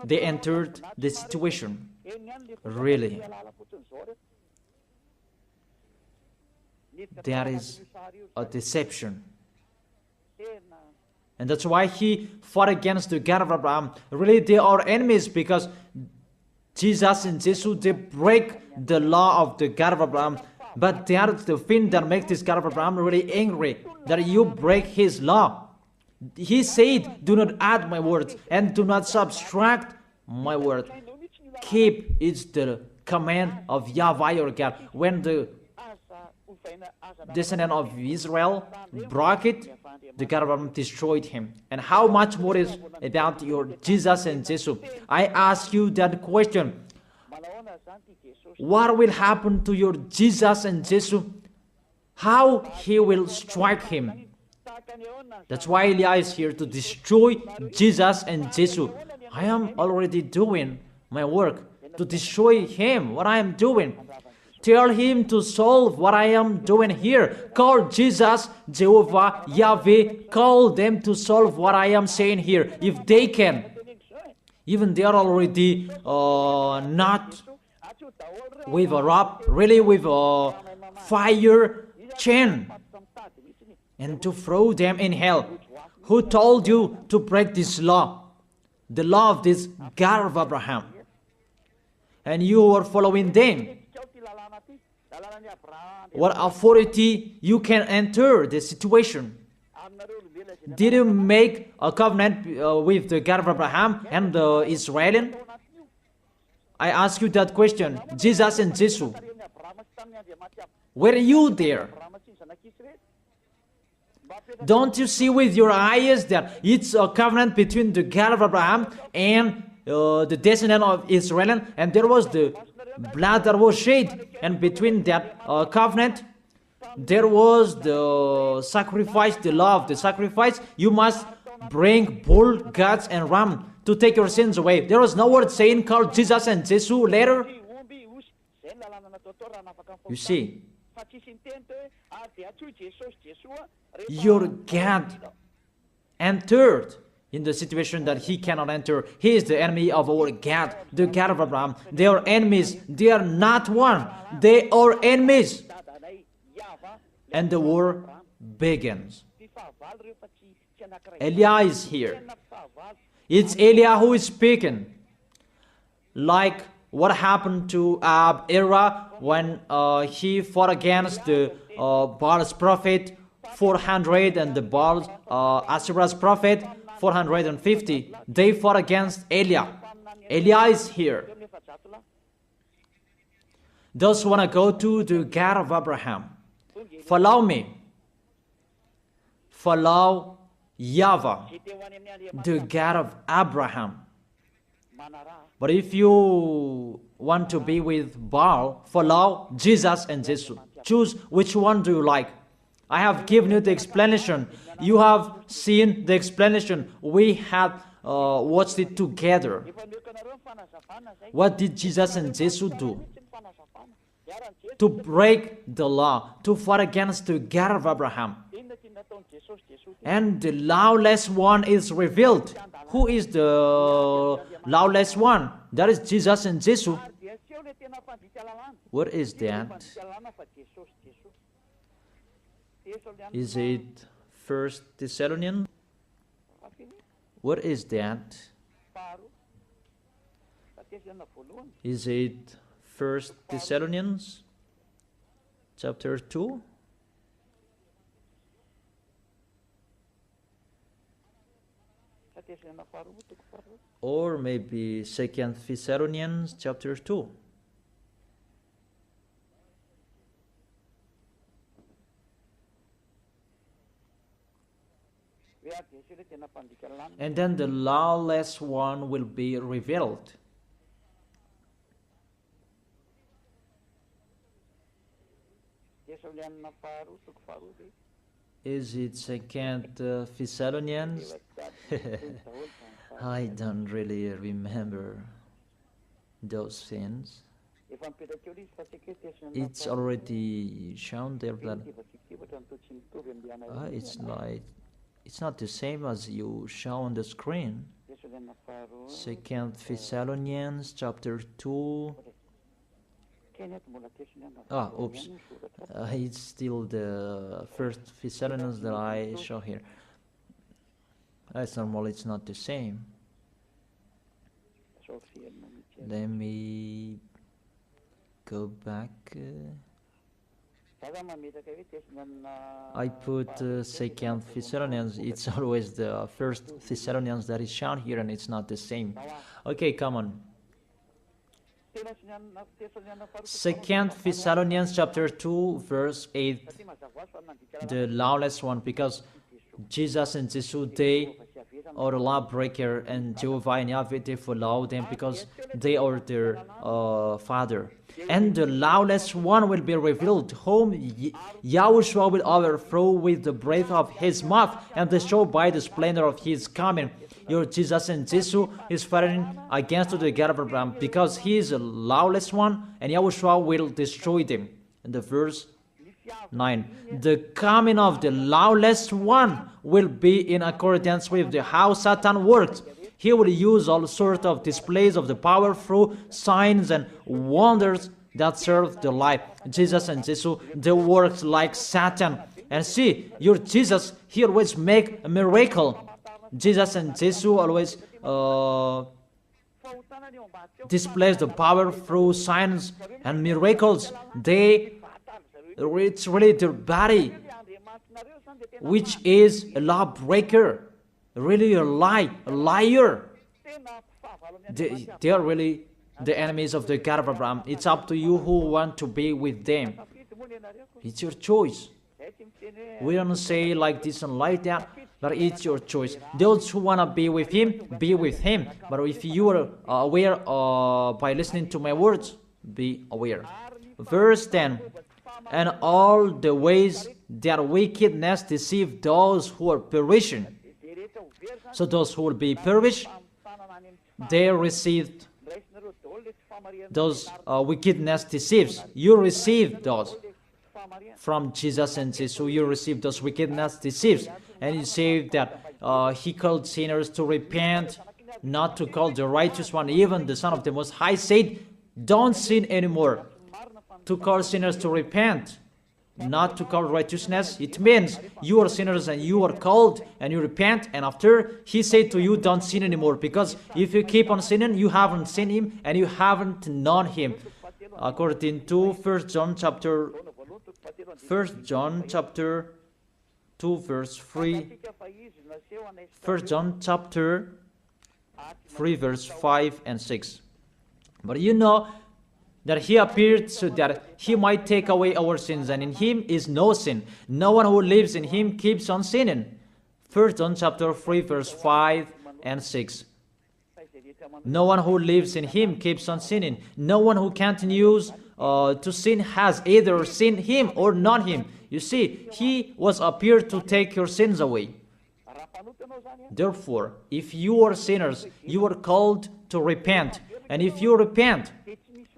They entered the situation. Really. That is a deception. And that's why he fought against the God of Abraham. Really, they are enemies, because Jesus and Jesus, they break the law of the God of Abraham. But that's the thing that makes this God of Abraham really angry, that you break his law. He said, do not add my words and do not subtract my word. Keep, it's the command of YAHVAH your God. When the descendant of Israel broke it, the God of Abraham destroyed him. And how much more is about your Jesus and Jesus? I ask you that question. What will happen to your Jesus and Jesus? How he will strike him? That's why Eliah is here, to destroy Jesus and Jesus. I am already doing my work to destroy him, what I am doing. Tell him to solve what I am doing here. Call Jesus, Jehovah, Yahweh. Call them to solve what I am saying here, if they can. Even they are already not with a rope, really with a fire chain, and to throw them in hell. Who told you to break this law? The law of this God of Abraham. And you are following them. What authority you can enter the situation? Did you make a covenant with the God of Abraham and the Israelian? I ask you that question. Jesus and Jesus, were you there? Don't you see with your eyes that it's a covenant between the God of Abraham and the descendant of Israel, and there was the blood that was shed, and between that covenant there was the sacrifice, the law of the sacrifice. You must bring bull, goats, and ram to take your sins away. There was no word saying call Jesus and Jesus later. You see, your God entered in the situation that he cannot enter. He is the enemy of our God, the God of Abraham. They are enemies. They are not one. They are enemies. And the war begins. Eliah is here. It's Eliah who is speaking. Like what happened to Era when he fought against the Baal's prophet 400, and the Baal, Asherah's prophet, 450. They fought against Eliah. Eliah is here. Those who want to go to the God of Abraham, follow me. Follow YAHVAH, the God of Abraham. But if you want to be with Baal, follow Jesus and Jesus. Choose which one do you like. I have given you the explanation. You have seen the explanation. We have watched it together. What did Jesus and Jesus do? To break the law, to fight against the God of Abraham. And the lawless one is revealed. Who is the lawless one? That is Jesus and Jesus. What is that? Is it 1 Thessalonians? What is that? Is it 1 Thessalonians chapter 2? Or maybe 2 Thessalonians chapter 2. And then the lawless one will be revealed. Is it 2 Thessalonians? I don't really remember those things. It's already shown there that it's not the same as you show on the screen. 2 Thessalonians chapter 2. Oops. It's still the 1 Thessalonians that I show here. It's normal, it's not the same. Let me go back. I put 2 Thessalonians. It's always the 1 Thessalonians that is shown here, and it's not the same. Okay, come on. 2 Thessalonians chapter 2 verse 8, the lawless one, because Jesus and Jesus, they are the lawbreaker, and Jehovah and Yahweh, they follow them because they are their father. And the lawless one will be revealed, whom YAHOSHUA will overthrow with the breath of his mouth and destroy by the splendor of his coming. Your Jesus and Jesus is fighting against the God of Abraham because he is a lawless one, and YAHOSHUA will destroy them. And the verse 9, the coming of the lawless one will be in accordance with how Satan works. He will use all sorts of displays of the power through signs and wonders that serve the life. Jesus and Jesus, they work like Satan. And see, your Jesus, he always make a miracle. Jesus and Jesus always displays the power through signs and miracles. It's really their body, which is a lawbreaker, really a liar. They are really the enemies of the God of Abraham. It's up to you who want to be with them. It's your choice. We don't say like this and like that, but it's your choice. Those who want to be with him, be with him. But if you are aware by listening to my words, be aware. Verse 10, and all the ways that wickedness deceive those who are perishing. So those who will be perished, they received those wickedness deceives. You receive those from Jesus and Jesus. So you receive those wickedness deceives. And you say that he called sinners to repent, not to call the righteous one. Even the Son of the Most High said, don't sin anymore. To call sinners to repent, not to call righteousness. It means you are sinners and you are called and you repent, and after he said to you, don't sin anymore, because if you keep on sinning, you haven't seen him and you haven't known him. According to 1 John chapter 2 verse 3. 1 John chapter 3 verse 5 and 6. But you know that he appeared so that he might take away our sins, and in him is no sin. No one who lives in him keeps on sinning. 1 John chapter 3 verse 5 and 6. No one who lives in him keeps on sinning. No one who continues to sin has either seen him or not him. You see, he was appeared to take your sins away. Therefore, if you are sinners, you are called to repent. And if you repent,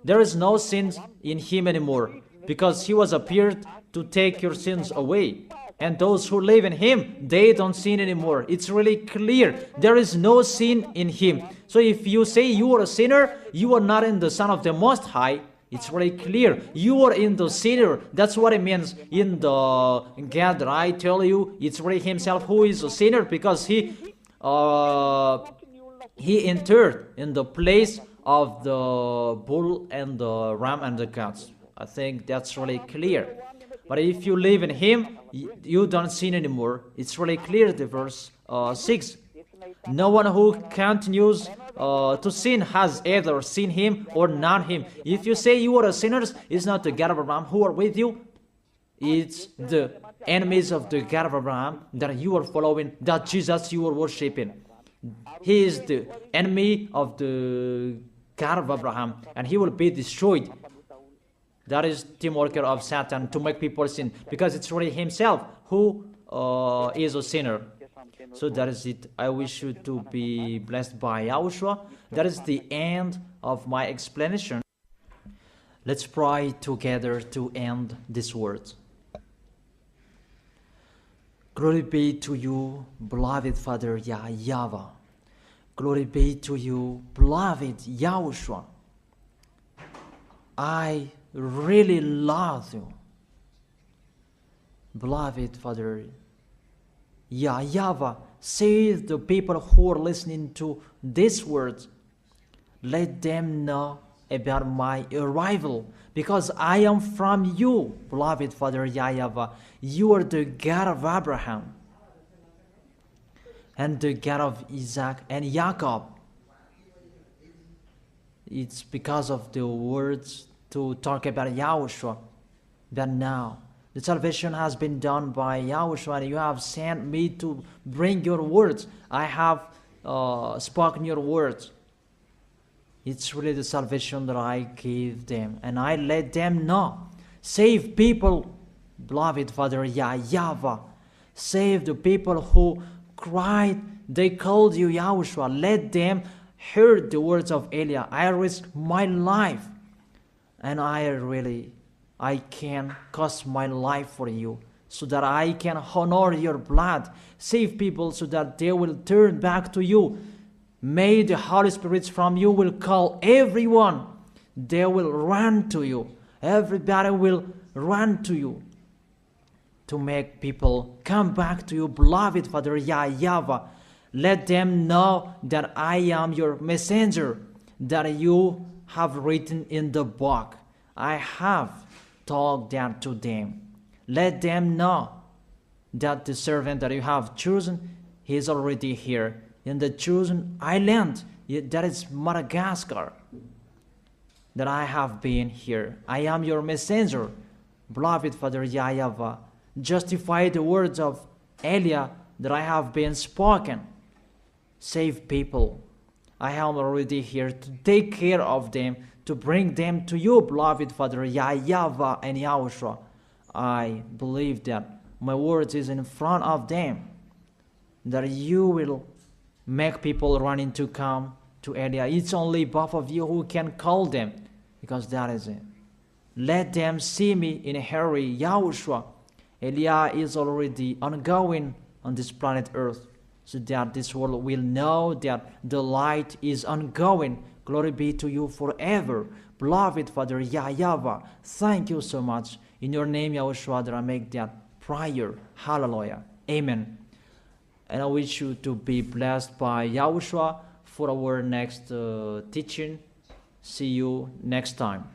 there is no sin in him anymore, because he was appeared to take your sins away. And those who live in him, they don't sin anymore. It's really clear. There is no sin in him. So if you say you are a sinner, you are not in the Son of the Most High. It's very clear. You are in the sinner. That's what it means in the God that I tell you. It's really himself who is a sinner, because he entered in the place of the bull and the ram and the goats. I think that's really clear. But if you live in him, you don't sin anymore. It's really clear, the verse 6. No one who continues to sin has either seen him or not him. If you say you are a sinner, it's not the God of Abraham who are with you. It's the enemies of the God of Abraham that you are following, that Jesus you are worshiping. He is the enemy of the God of Abraham, and he will be destroyed. That is the worker of Satan, to make people sin, because it's really himself who is a sinner. So that is it. I wish you to be blessed by Yahushua. That is the end of my explanation. Let's pray together to end this word. Glory be to you, beloved Father YAHVAH. Glory be to you, beloved Yahushua. I really love you, beloved Father YAHVAH. Save the people who are listening to these words. Let them know about my arrival, because I am from you, beloved Father YAHVAH. You are the God of Abraham and the God of Isaac and Jacob. It's because of the words to talk about Yahushua that now the salvation has been done by Yahushua, and you have sent me to bring your words. I have spoken your words. It's really the salvation that I gave them, and I let them know. Save people, beloved Father YAHVAH. Save the people who cried, they called you Yahushua. Let them hear the words of Eliah. I risk my life, and I can cost my life for you, so that I can honor your blood. Save people so that they will turn back to you. May the Holy Spirit from you will call everyone. They will run to you. Everybody will run to you to make people come back to you, beloved Father YAHVAH. Let them know that I am your messenger, that you have written in the book. I have told that to them. Let them know that the servant that you have chosen, he is already here in the chosen island, that is Madagascar, that I have been here. I am your messenger, beloved Father YAHVAH. Justify the words of Eliah that I have been spoken. Save people. I am already here to take care of them, to bring them to you, beloved Father YAHVAH and Yahushua. I believe that my words is in front of them, that you will make people running to come to Eliah. It's only both of you who can call them, because that is it. Let them see me in a hurry, Yahushua. Eliah is already ongoing on this planet Earth, so that this world will know that the light is ongoing. Glory be to you forever, beloved Father YAHVAH. Thank you so much. In your name, Yahushua, that I make that prayer. Hallelujah. Amen. And I wish you to be blessed by Yahushua for our next teaching. See you next time.